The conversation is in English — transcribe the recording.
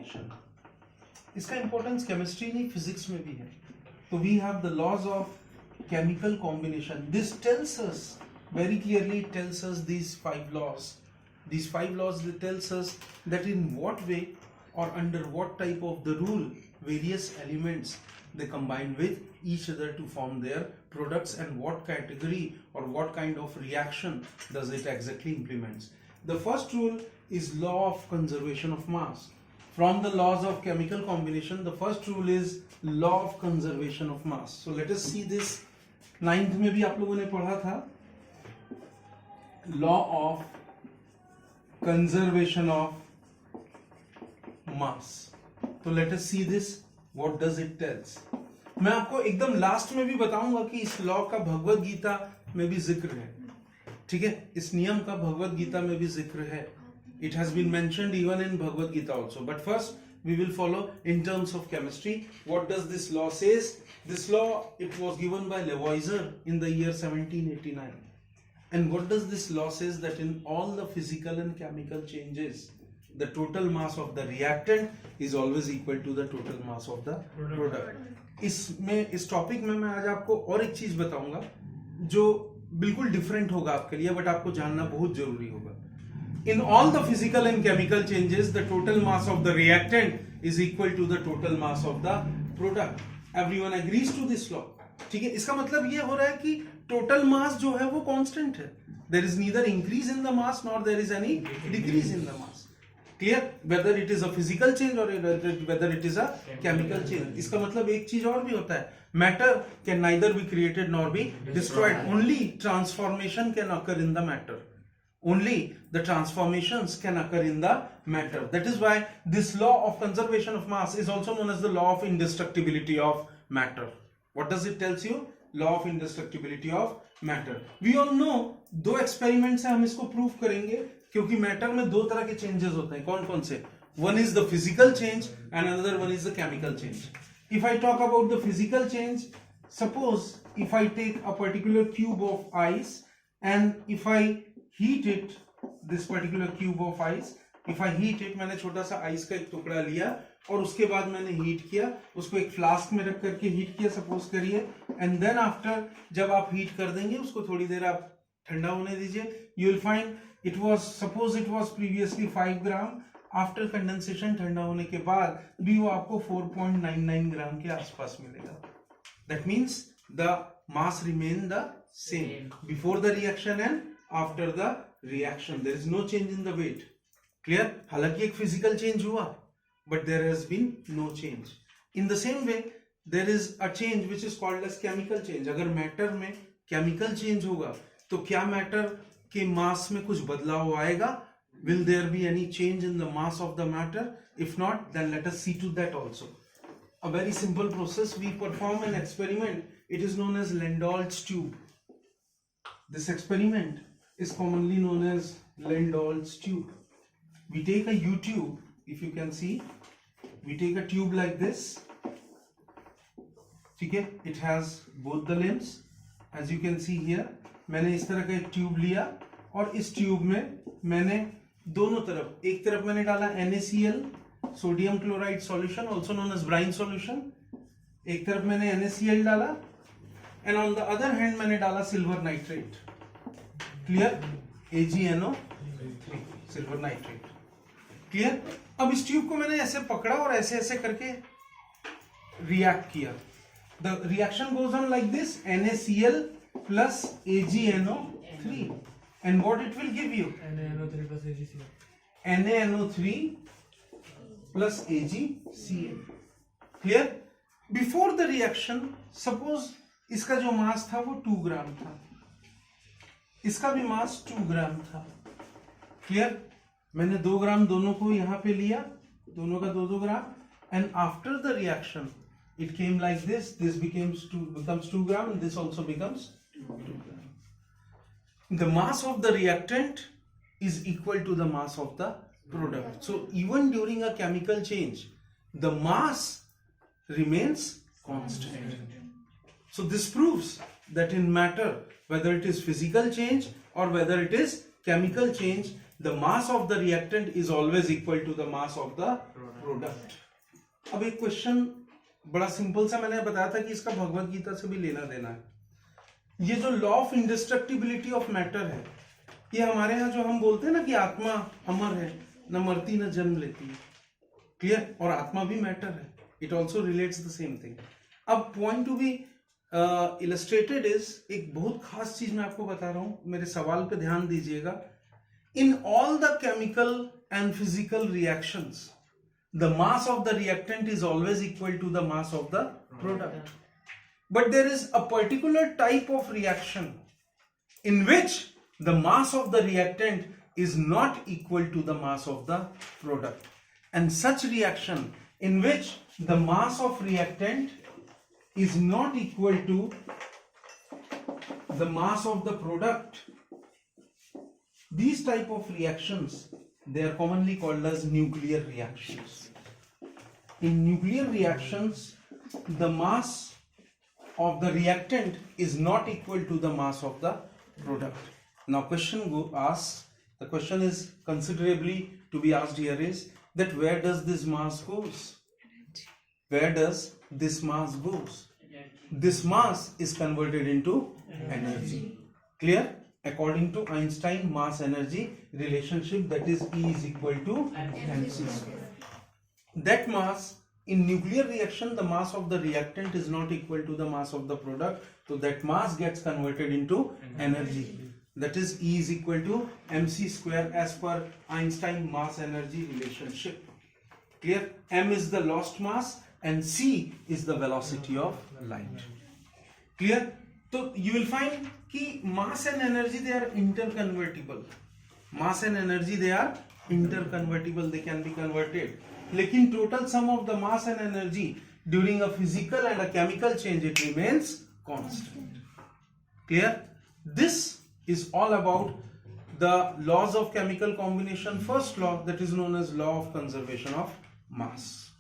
combination. इसका importance chemistry नहीं physics में भी है. So we have the laws of chemical combination. This tells us very clearly. It tells us these 5 laws. These 5 laws that tells us that in what way or under what type of the rule various elements they combine with each other to form their products, and what category or what kind of reaction does it exactly implements. The first rule is law of conservation of mass. From the laws of chemical combination, the first rule is law of conservation of mass. So let us see this. 9th में भी आप लोगों ने पढ़ा था law of conservation of mass. तो let us see this. What does it tells? मैं आपको एकदम लास्ट में भी बताऊंगा कि इस लॉ का भगवत गीता में भी जिक्र है. ठीक है, इस नियम का भगवत गीता में भी जिक्र है. It has been mentioned even in Bhagavad Gita also. But first we will follow in terms of chemistry. What does this law says? This law, it was given by Lavoisier in the year 1789. And what does this law says? That in all the physical and chemical changes, the total mass of the reactant is always equal to the total mass of the product. इस topic में मैं आज आपको और एक चीज बताऊंगा जो बिल्कुल डिफरेंट होगा आपके लिए, बट आपको जानना बहुत जरूरी होगा. In all the physical and chemical changes, the total mass of the reactant is equal to the total mass of the product. Everyone agrees to this law. ठीक है, इसका मतलब ये हो रहा है कि total mass जो है वो constant है. There is neither increase in the mass nor there is any decrease in the mass. Clear? Whether it is a physical change or whether it is a chemical change. इसका मतलब एक चीज और भी होता है. Matter can neither be created nor be destroyed. Only transformation can occur in the matter. Only the transformations can occur in the matter. That is why this law of conservation of mass is also known as the law of indestructibility of matter. What does it tells you? Law of indestructibility of matter. We all know दो experiments से हम इसको prove करेंगे क्योंकि matter में दो तरह के changes होते हैं. कौन कौन से? One is the physical change and another one is the chemical change. If I talk about the physical change, suppose if I take a particular cube of ice and if I heat it, this particular cube of ice, if I heat it, मैंने छोटा सा ice का एक टुकड़ा लिया और उसके बाद मैंने हीट किया, उसको एक फ्लास्क में रख करके हीट किया सपोज करिए, एंड देन आफ्टर जब आप हीट कर देंगे उसको थोड़ी देर आप ठंडा होने दीजिए, you will find it was, suppose it was previously 5 gram, after condensation ठंडा होने के बाद भी वो आपको 4.99 ग्राम के आसपास मिलेगा. That means the mass remain the same before the reaction and after the reaction. There is no change in the weight. Clear? हालांकि एक physical change हुआ, but there has been no change. In the same way, there is a change which is called as chemical change. अगर matter में chemical change होगा, तो क्या matter के mass में कुछ बदलाव आएगा? Will there be any change in the mass of the matter? If not, then let us see to that also. A very simple process. We perform an experiment. It is known as Landau's tube. This experiment is commonly known as Landau's tube. We take a U-tube, if you can see, we take a tube like this. ठीक है, it has both the limbs, as you can see here. मैंने इस तरह का एक tube लिया और इस ट्यूब में मैंने दोनों तरफ, एक तरफ मैंने डाला NaCl, sodium chloride solution, also known as brine solution. एक तरफ मैंने NaCl डाला and on the other hand मैंने डाला silver nitrate. Clear? AgNO3, silver nitrate. Clear? अब इस ट्यूब को मैंने ऐसे पकड़ा और ऐसे ऐसे करके रिएक्ट किया. The reaction goes on like this, NaCl plus AgNO3, and what it will give you? NaNO3 plus AgCl. NaNO3 plus AgCl. Clear? Before the reaction, suppose इसका जो मास था वो 2 ग्राम था, इसका भी मास 2 ग्राम था. क्लियर? मैंने 2 ग्राम दोनों को यहां पे लिया, दोनों का 2-2 gram, and after the reaction it came like this. This becomes 2 gram and this also becomes 2 gram. The mass of the reactant is equal to the mass of the product. So even during a chemical change, the mass remains constant. So this proves that in matter, whether it is physical change or whether it is chemical change, the mass of the reactant is always equal to the mass of the product. अब एक question बड़ा simple सा मैंने बताया था कि इसका भगवत गीता से भी लेना देना है. ये जो लॉ ऑफ इंडिस्ट्रक्टिबिलिटी ऑफ मैटर है, ये हमारे यहाँ जो हम बोलते हैं ना कि आत्मा अमर है, न मरती न जन्म लेती है. क्लियर? और आत्मा भी मैटर है. It also relates the same thing. अब point to be illustrated is, एक बहुत खास चीज मैं आपको बता रहा हूं, मेरे सवाल पे ध्यान दीजिएगा. In all the chemical and physical reactions, the mass of the reactant is always equal to the mass of the product. But there is a particular type of reaction in which the mass of the reactant is not equal to the mass of the product. And such reaction in which the mass of reactant is not equal to the mass of the product, these type of reactions, they are commonly called as nuclear reactions. In nuclear reactions, the mass of the reactant is not equal to the mass of the product. Now the question is considerably to be asked here is that where does this mass goes? Where does this mass goes? This mass is converted into energy. Clear? According to Einstein mass energy relationship, that is E is equal to mc square. That mass in nuclear reaction, the mass of the reactant is not equal to the mass of the product, so that mass gets converted into energy. That is E is equal to mc square as per Einstein mass energy relationship. Clear? M is the lost mass and c is the velocity of light. Clear? So you will find कि mass and energy, they are interconvertible. Mass and energy, they are interconvertible, they can be converted. लेकिन total sum of the mass and energy during a physical and a chemical change, it remains constant. Clear? This is all about the laws of chemical combination. First law, that is known as law of conservation of mass.